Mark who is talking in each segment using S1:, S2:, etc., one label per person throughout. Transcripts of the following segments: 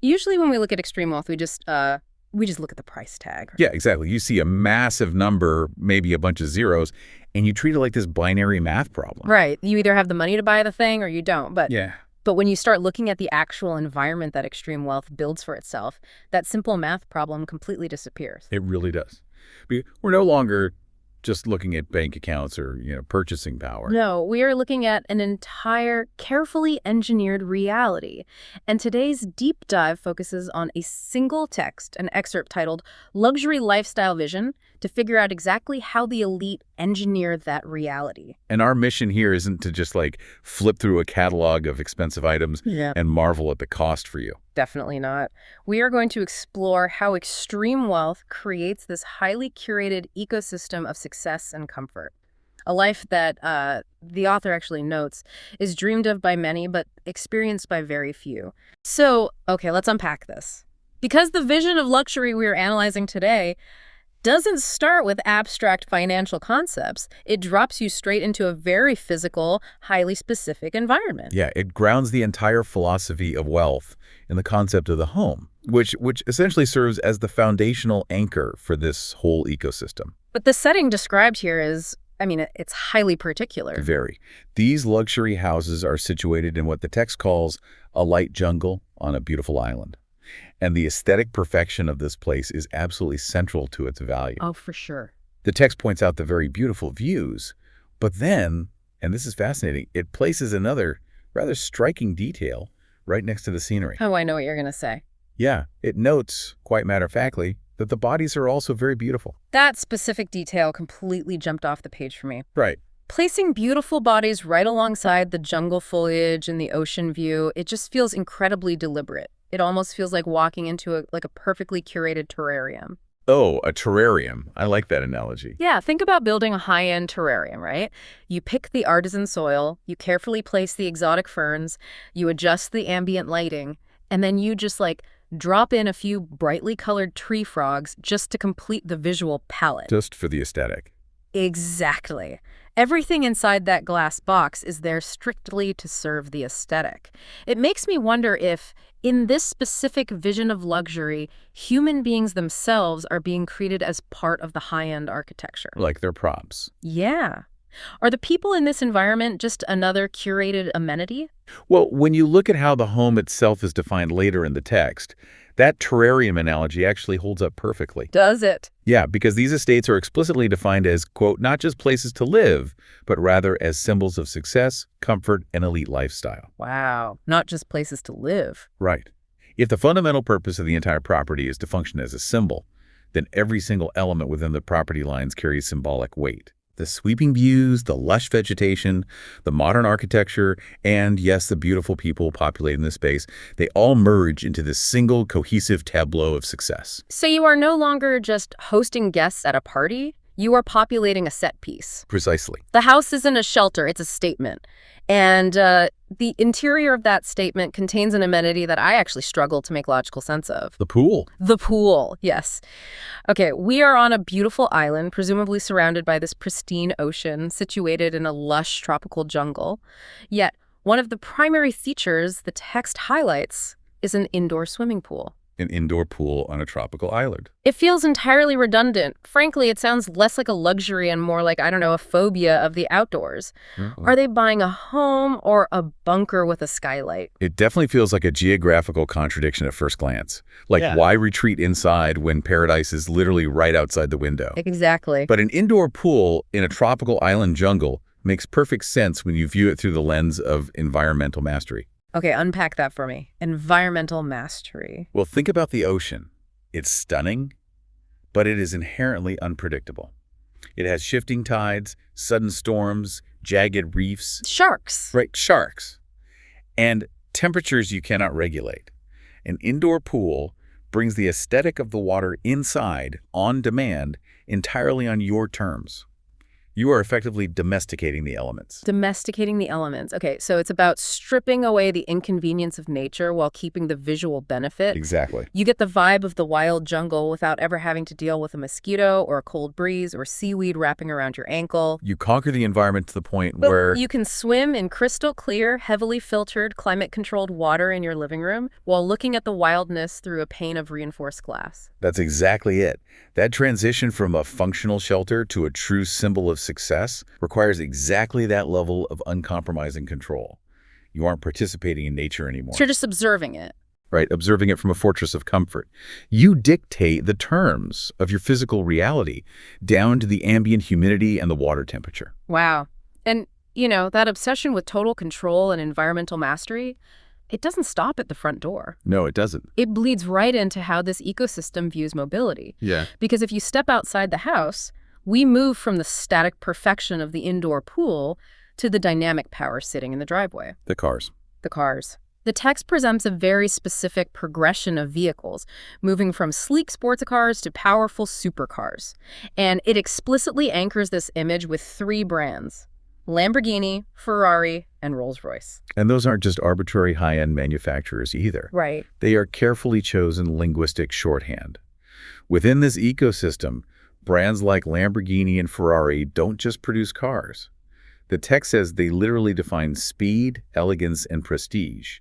S1: Usually when we look at extreme wealth, we just look at the price tag.
S2: Yeah, exactly. You see a massive number, maybe a bunch of zeros, and you treat it like this binary math problem.
S1: Right. You either have the money to buy the thing or you don't.
S2: Yeah.
S1: But when you start looking at the actual environment that extreme wealth builds for itself, that simple math problem completely disappears.
S2: It really does. We're no longer just looking at bank accounts or, purchasing power.
S1: No, we are looking at an entire carefully engineered reality. And today's deep dive focuses on a single text, an excerpt titled Luxury Lifestyle Vision, to figure out exactly how the elite engineer that reality.
S2: And our mission here isn't to just flip through a catalog of expensive items and marvel at the cost for you.
S1: Definitely not. We are going to explore how extreme wealth creates this highly curated ecosystem of success and comfort. A life that, the author actually notes, is dreamed of by many but experienced by very few. So, okay, let's unpack this. Because the vision of luxury we are analyzing today doesn't start with abstract financial concepts. It drops you straight into a very physical, highly specific environment.
S2: Yeah, it grounds the entire philosophy of wealth in the concept of the home, which essentially serves as the foundational anchor for this whole ecosystem.
S1: But the setting described here it's highly particular.
S2: Very. These luxury houses are situated in what the text calls a light jungle on a beautiful island. And the aesthetic perfection of this place is absolutely central to its value.
S1: Oh, for sure.
S2: The text points out the very beautiful views, but then, and this is fascinating, it places another rather striking detail right next to the scenery.
S1: Oh, I know what you're going to say.
S2: Yeah, it notes, quite matter-of-factly, that the bodies are also very beautiful.
S1: That specific detail completely jumped off the page for me.
S2: Right.
S1: Placing beautiful bodies right alongside the jungle foliage and the ocean view, it just feels incredibly deliberate. It almost feels like walking into a perfectly curated terrarium.
S2: Oh, a terrarium. I like that analogy.
S1: Yeah, think about building a high-end terrarium, right? You pick the artisan soil, you carefully place the exotic ferns, you adjust the ambient lighting, and then you just drop in a few brightly colored tree frogs just to complete the visual palette.
S2: Just for the aesthetic.
S1: Exactly. Everything inside that glass box is there strictly to serve the aesthetic. It makes me wonder if, in this specific vision of luxury, human beings themselves are being treated as part of the high-end architecture.
S2: Like they're props.
S1: Yeah. Are the people in this environment just another curated amenity?
S2: Well, when you look at how the home itself is defined later in the text, that terrarium analogy actually holds up perfectly.
S1: Does it?
S2: Yeah, because these estates are explicitly defined as, quote, not just places to live, but rather as symbols of success, comfort, and elite lifestyle.
S1: Wow. Not just places to live.
S2: Right. If the fundamental purpose of the entire property is to function as a symbol, then every single element within the property lines carries symbolic weight. The sweeping views, the lush vegetation, the modern architecture, and yes, the beautiful people populating the space, they all merge into this single cohesive tableau of success.
S1: So you are no longer just hosting guests at a party, you are populating a set piece.
S2: Precisely.
S1: The house isn't a shelter, it's a statement. And the interior of that statement contains an amenity that I actually struggle to make logical sense of.
S2: The pool.
S1: The pool, yes. Okay, we are on a beautiful island, presumably surrounded by this pristine ocean, situated in a lush tropical jungle. Yet, one of the primary features the text highlights is an indoor swimming pool.
S2: An indoor pool on a tropical island.
S1: It feels entirely redundant. Frankly, it sounds less like a luxury and more like, a phobia of the outdoors. Are they buying a home or a bunker with a skylight?
S2: It definitely feels like a geographical contradiction at first glance. Why retreat inside when paradise is literally right outside the window?
S1: Exactly.
S2: But an indoor pool in a tropical island jungle makes perfect sense when you view it through the lens of environmental mastery.
S1: Okay, unpack that for me. Environmental mastery.
S2: Well, think about the ocean. It's stunning, but it is inherently unpredictable. It has shifting tides, sudden storms, jagged reefs.
S1: Sharks.
S2: Right, sharks. And temperatures you cannot regulate. An indoor pool brings the aesthetic of the water inside, on demand, entirely on your terms. You are effectively domesticating the elements.
S1: Domesticating the elements. Okay, so it's about stripping away the inconvenience of nature while keeping the visual benefit.
S2: Exactly.
S1: You get the vibe of the wild jungle without ever having to deal with a mosquito or a cold breeze or seaweed wrapping around your ankle.
S2: You conquer the environment to the point
S1: But
S2: where
S1: you can swim in crystal clear, heavily filtered, climate-controlled water in your living room while looking at the wildness through a pane of reinforced glass.
S2: that's exactly it. That transition from a functional shelter to a true symbol of success requires exactly that level of uncompromising control. You aren't participating in nature anymore.
S1: So you're just observing it.
S2: Right, observing it from a fortress of comfort. You dictate the terms of your physical reality down to the ambient humidity and the water temperature.
S1: Wow. And, that obsession with total control and environmental mastery, it doesn't stop at the front door.
S2: No, it doesn't.
S1: It bleeds right into how this ecosystem views mobility.
S2: Yeah.
S1: Because if you step outside the house, we move from the static perfection of the indoor pool to the dynamic power sitting in the driveway.
S2: The cars.
S1: The cars. The text presents a very specific progression of vehicles, moving from sleek sports cars to powerful supercars. And it explicitly anchors this image with 3 brands: Lamborghini, Ferrari, and Rolls Royce.
S2: And those aren't just arbitrary high-end manufacturers either.
S1: Right.
S2: They are carefully chosen linguistic shorthand. Within this ecosystem, brands like Lamborghini and Ferrari don't just produce cars. The text says they literally define speed, elegance, and prestige.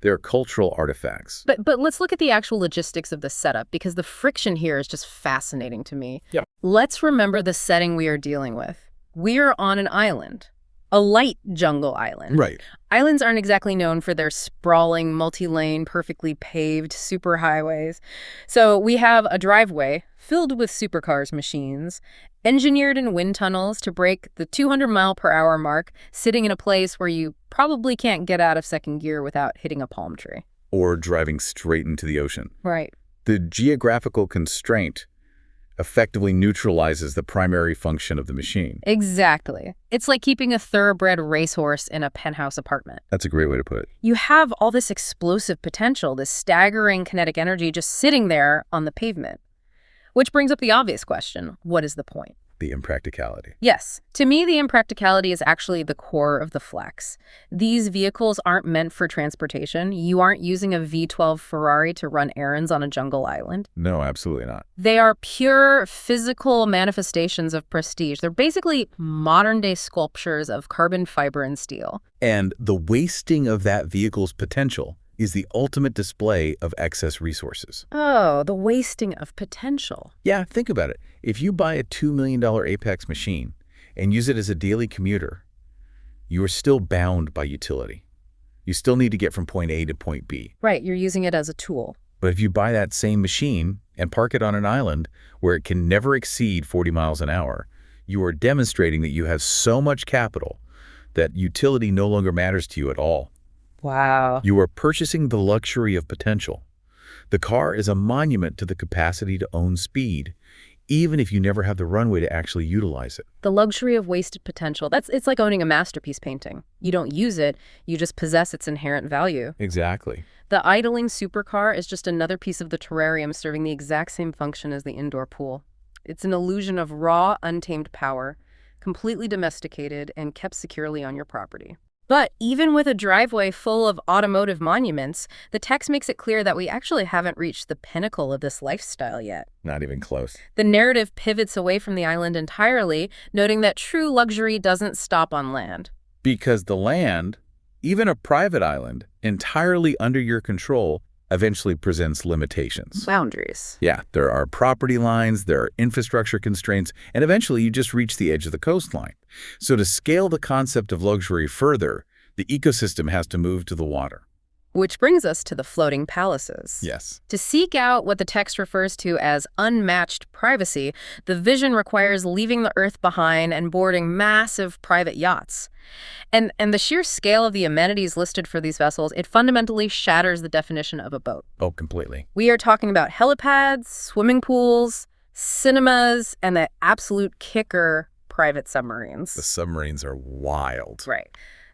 S2: They're cultural artifacts.
S1: But let's look at the actual logistics of the setup, because the friction here is just fascinating to me.
S2: Yep.
S1: Let's remember the setting we are dealing with. We are on an island, a light jungle island.
S2: Right.
S1: Islands aren't exactly known for their sprawling, multi-lane, perfectly paved superhighways. So we have a driveway filled with supercars machines, engineered in wind tunnels to break the 200-mile-per-hour mark, sitting in a place where you probably can't get out of second gear without hitting a palm tree.
S2: Or driving straight into the ocean.
S1: Right.
S2: The geographical constraint effectively neutralizes the primary function of the machine.
S1: Exactly. It's like keeping a thoroughbred racehorse in a penthouse apartment.
S2: That's a great way to put it.
S1: You have all this explosive potential, this staggering kinetic energy just sitting there on the pavement. Which brings up the obvious question: what is the point?
S2: The impracticality.
S1: Yes. To me, the impracticality is actually the core of the flex. These vehicles aren't meant for transportation. You aren't using a V12 Ferrari to run errands on a jungle island.
S2: No, absolutely not.
S1: They are pure physical manifestations of prestige. They're basically modern-day sculptures of carbon fiber and steel.
S2: And the wasting of that vehicle's potential is the ultimate display of excess resources.
S1: Oh, the wasting of potential.
S2: Yeah, think about it. If you buy a $2 million Apex machine and use it as a daily commuter, you are still bound by utility. You still need to get from point A to point B.
S1: Right, you're using it as a tool.
S2: But if you buy that same machine and park it on an island where it can never exceed 40 miles an hour, you are demonstrating that you have so much capital that utility no longer matters to you at all.
S1: Wow.
S2: You are purchasing the luxury of potential. The car is a monument to the capacity to own speed, even if you never have the runway to actually utilize it.
S1: The luxury of wasted potential. It's like owning a masterpiece painting. You don't use it, you just possess its inherent value.
S2: Exactly.
S1: The idling supercar is just another piece of the terrarium serving the exact same function as the indoor pool. It's an illusion of raw, untamed power, completely domesticated and kept securely on your property. But even with a driveway full of automotive monuments, the text makes it clear that we actually haven't reached the pinnacle of this lifestyle yet.
S2: Not even close.
S1: The narrative pivots away from the island entirely, noting that true luxury doesn't stop on land.
S2: Because the land, even a private island, entirely under your control, eventually presents limitations.
S1: Boundaries.
S2: Yeah, there are property lines, there are infrastructure constraints, and eventually you just reach the edge of the coastline. So to scale the concept of luxury further, the ecosystem has to move to the water.
S1: Which brings us to the floating palaces.
S2: Yes.
S1: To seek out what the text refers to as unmatched privacy, the vision requires leaving the Earth behind and boarding massive private yachts. And the sheer scale of the amenities listed for these vessels, it fundamentally shatters the definition of a boat.
S2: Oh, completely.
S1: We are talking about helipads, swimming pools, cinemas, and the absolute kicker, private submarines.
S2: The submarines are wild.
S1: Right.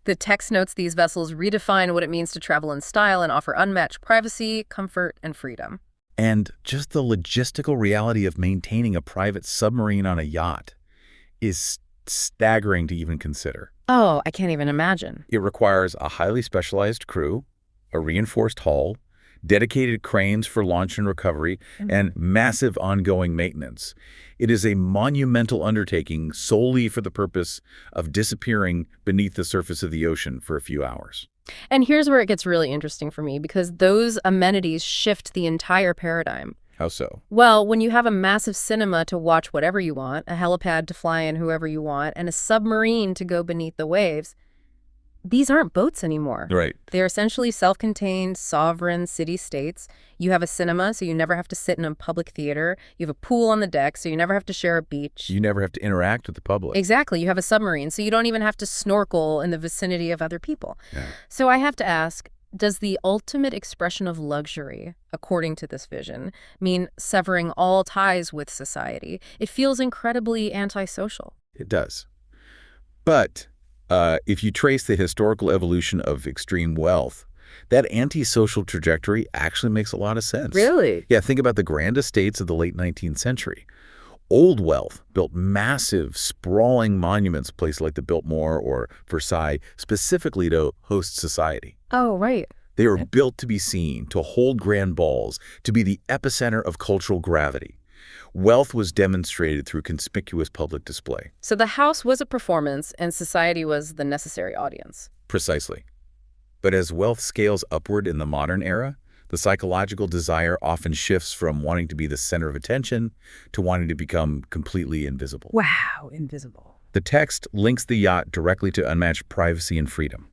S1: The text notes these vessels redefine what it means to travel in style and offer unmatched privacy, comfort, and freedom.
S2: And just the logistical reality of maintaining a private submarine on a yacht is staggering to even consider.
S1: Oh, I can't even imagine.
S2: It requires a highly specialized crew, a reinforced hull, dedicated cranes for launch and recovery, and massive ongoing maintenance. It is a monumental undertaking solely for the purpose of disappearing beneath the surface of the ocean for a few hours.
S1: And here's where it gets really interesting for me, because those amenities shift the entire paradigm.
S2: How so?
S1: Well, when you have a massive cinema to watch whatever you want, a helipad to fly in whoever you want, and a submarine to go beneath the waves, these aren't boats anymore.
S2: Right.
S1: They're essentially self-contained, sovereign city-states. You have a cinema, so you never have to sit in a public theater. You have a pool on the deck, so you never have to share a beach.
S2: You never have to interact with the public.
S1: Exactly. You have a submarine, so you don't even have to snorkel in the vicinity of other people.
S2: Yeah.
S1: So I have to ask, does the ultimate expression of luxury, according to this vision, mean severing all ties with society? It feels incredibly antisocial.
S2: It does. But if you trace the historical evolution of extreme wealth, that antisocial trajectory actually makes a lot of sense.
S1: Really?
S2: Yeah, think about the grand estates of the late 19th century. Old wealth built massive, sprawling monuments, places like the Biltmore or Versailles, specifically to host society.
S1: Oh, right.
S2: They were built to be seen, to hold grand balls, to be the epicenter of cultural gravity. Wealth was demonstrated through conspicuous public display.
S1: So the house was a performance, and society was the necessary audience.
S2: Precisely. But as wealth scales upward in the modern era, the psychological desire often shifts from wanting to be the center of attention to wanting to become completely invisible.
S1: Wow, invisible.
S2: The text links the yacht directly to unmatched privacy and freedom.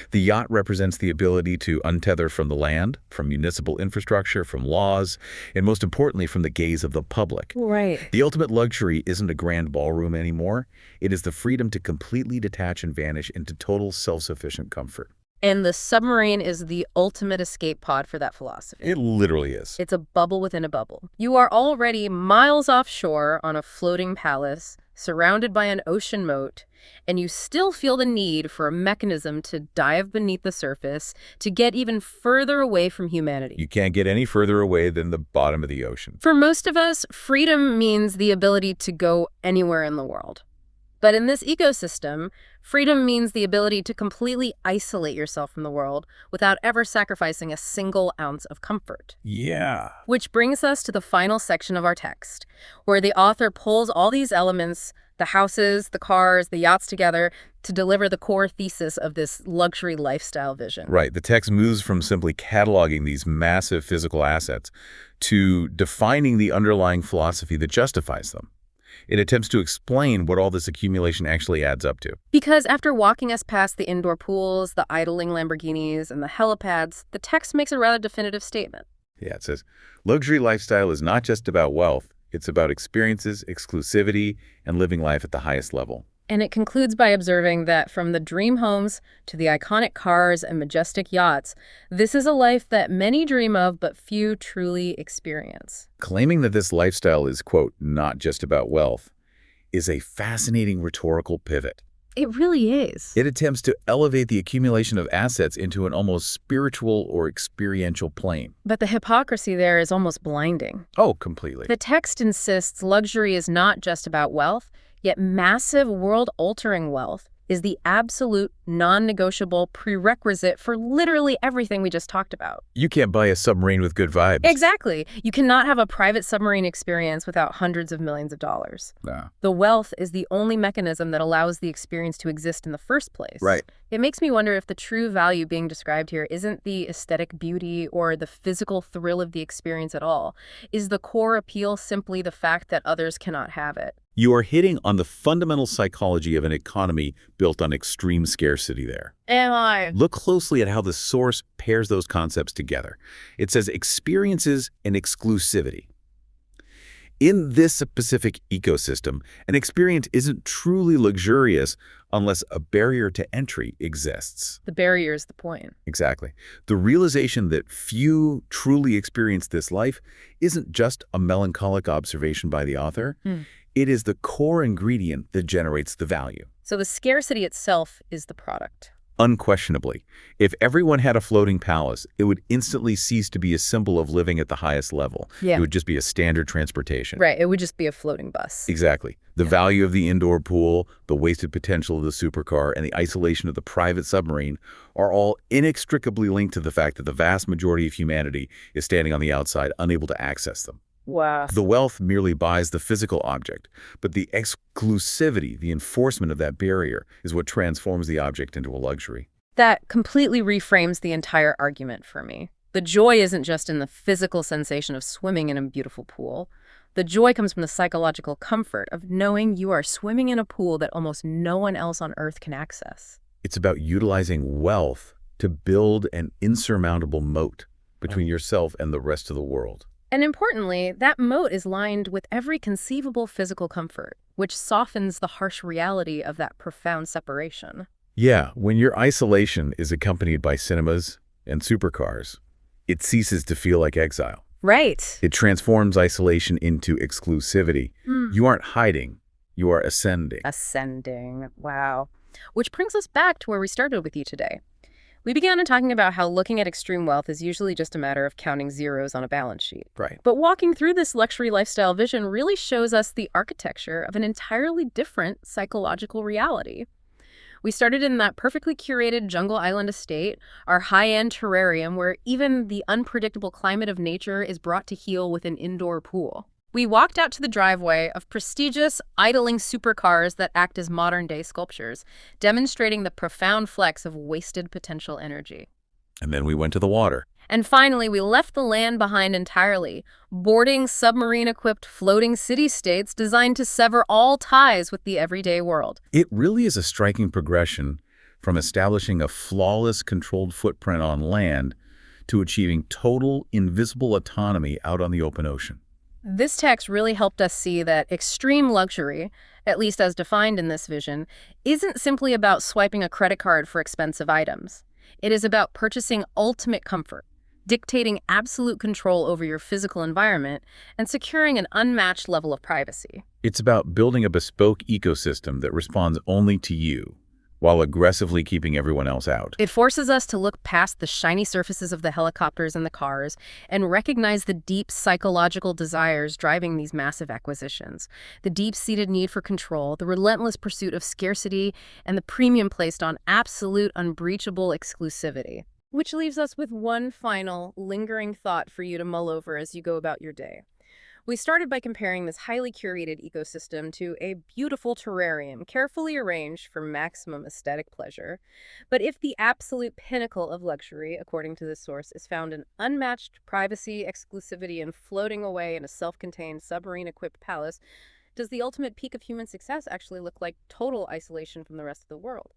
S2: The yacht represents the ability to untether from the land, from municipal infrastructure, from laws, and most importantly, from the gaze of the public.
S1: Right.
S2: The ultimate luxury isn't a grand ballroom anymore. It is the freedom to completely detach and vanish into total self-sufficient comfort.
S1: And the submarine is the ultimate escape pod for that philosophy.
S2: It literally is.
S1: It's a bubble within a bubble. You are already miles offshore on a floating palace, surrounded by an ocean moat, and you still feel the need for a mechanism to dive beneath the surface to get even further away from humanity.
S2: You can't get any further away than the bottom of the ocean.
S1: For most of us, freedom means the ability to go anywhere in the world. But in this ecosystem, freedom means the ability to completely isolate yourself from the world without ever sacrificing a single ounce of comfort.
S2: Yeah.
S1: Which brings us to the final section of our text, where the author pulls all these elements, the houses, the cars, the yachts together, to deliver the core thesis of this luxury lifestyle vision.
S2: Right. The text moves from simply cataloging these massive physical assets to defining the underlying philosophy that justifies them. It attempts to explain what all this accumulation actually adds up to.
S1: Because after walking us past the indoor pools, the idling Lamborghinis, and the helipads, the text makes a rather definitive statement.
S2: Yeah, it says, luxury lifestyle is not just about wealth. It's about experiences, exclusivity, and living life at the highest level.
S1: And it concludes by observing that from the dream homes to the iconic cars and majestic yachts, this is a life that many dream of but few truly experience.
S2: Claiming that this lifestyle is, quote, not just about wealth, is a fascinating rhetorical pivot.
S1: It really is.
S2: It attempts to elevate the accumulation of assets into an almost spiritual or experiential plane.
S1: But the hypocrisy there is almost blinding.
S2: Oh, completely.
S1: The text insists luxury is not just about wealth, yet massive world-altering wealth is the absolute non-negotiable prerequisite for literally everything we just talked about.
S2: You can't buy a submarine with good vibes.
S1: Exactly. You cannot have a private submarine experience without hundreds of millions of dollars.
S2: Nah.
S1: The wealth is the only mechanism that allows the experience to exist in the first place.
S2: Right.
S1: It makes me wonder if the true value being described here isn't the aesthetic beauty or the physical thrill of the experience at all. Is the core appeal simply the fact that others cannot have it?
S2: You are hitting on the fundamental psychology of an economy built on extreme scarcity there.
S1: Am I?
S2: Look closely at how the source pairs those concepts together. It says experiences and exclusivity. In this specific ecosystem, an experience isn't truly luxurious unless a barrier to entry exists.
S1: The barrier is the point.
S2: Exactly. The realization that few truly experience this life isn't just a melancholic observation by the author. It is the core ingredient that generates the value.
S1: So the scarcity itself is the product.
S2: Unquestionably, if everyone had a floating palace, it would instantly cease to be a symbol of living at the highest level. It
S1: Yeah.
S2: would just be a standard transportation.
S1: Right, it would just be a floating bus.
S2: Exactly. The
S1: Yeah.
S2: value of the indoor pool, the wasted potential of the supercar, and the isolation of the private submarine are all inextricably linked to the fact that the vast majority of humanity is standing on the outside, unable to access them.
S1: Wow.
S2: The wealth merely buys the physical object, but the exclusivity, the enforcement of that barrier, is what transforms the object into a luxury.
S1: That completely reframes the entire argument for me. The joy isn't just in the physical sensation of swimming in a beautiful pool. The joy comes from the psychological comfort of knowing you are swimming in a pool that almost no one else on Earth can access.
S2: It's about utilizing wealth to build an insurmountable moat between yourself and the rest of the world.
S1: And importantly, that moat is lined with every conceivable physical comfort, which softens the harsh reality of that profound separation.
S2: Yeah, when your isolation is accompanied by cinemas and supercars, it ceases to feel like exile.
S1: Right.
S2: It transforms isolation into exclusivity. You aren't hiding, you are ascending.
S1: Ascending. Wow. Which brings us back to where we started with you today. We began in talking about how looking at extreme wealth is usually just a matter of counting zeros on a balance sheet.
S2: Right.
S1: But walking through this luxury lifestyle vision really shows us the architecture of an entirely different psychological reality. We started in that perfectly curated Jungle Island estate, our high-end terrarium where even the unpredictable climate of nature is brought to heel with an indoor pool. We walked out to the driveway of prestigious, idling supercars that act as modern-day sculptures, demonstrating the profound flex of wasted potential energy.
S2: And then we went to the water.
S1: And finally, we left the land behind entirely, boarding submarine-equipped floating city-states designed to sever all ties with the everyday world.
S2: It really is a striking progression from establishing a flawless, controlled footprint on land to achieving total, invisible autonomy out on the open ocean.
S1: This text really helped us see that extreme luxury, at least as defined in this vision, isn't simply about swiping a credit card for expensive items. It is about purchasing ultimate comfort, dictating absolute control over your physical environment, and securing an unmatched level of privacy.
S2: It's about building a bespoke ecosystem that responds only to you, while aggressively keeping everyone else out.
S1: It forces us to look past the shiny surfaces of the helicopters and the cars and recognize the deep psychological desires driving these massive acquisitions, the deep-seated need for control, the relentless pursuit of scarcity, and the premium placed on absolute, unbreachable exclusivity. Which leaves us with one final, lingering thought for you to mull over as you go about your day. We started by comparing this highly curated ecosystem to a beautiful terrarium, carefully arranged for maximum aesthetic pleasure. But if the absolute pinnacle of luxury, according to this source, is found in unmatched privacy, exclusivity, and floating away in a self-contained submarine-equipped palace, does the ultimate peak of human success actually look like total isolation from the rest of the world?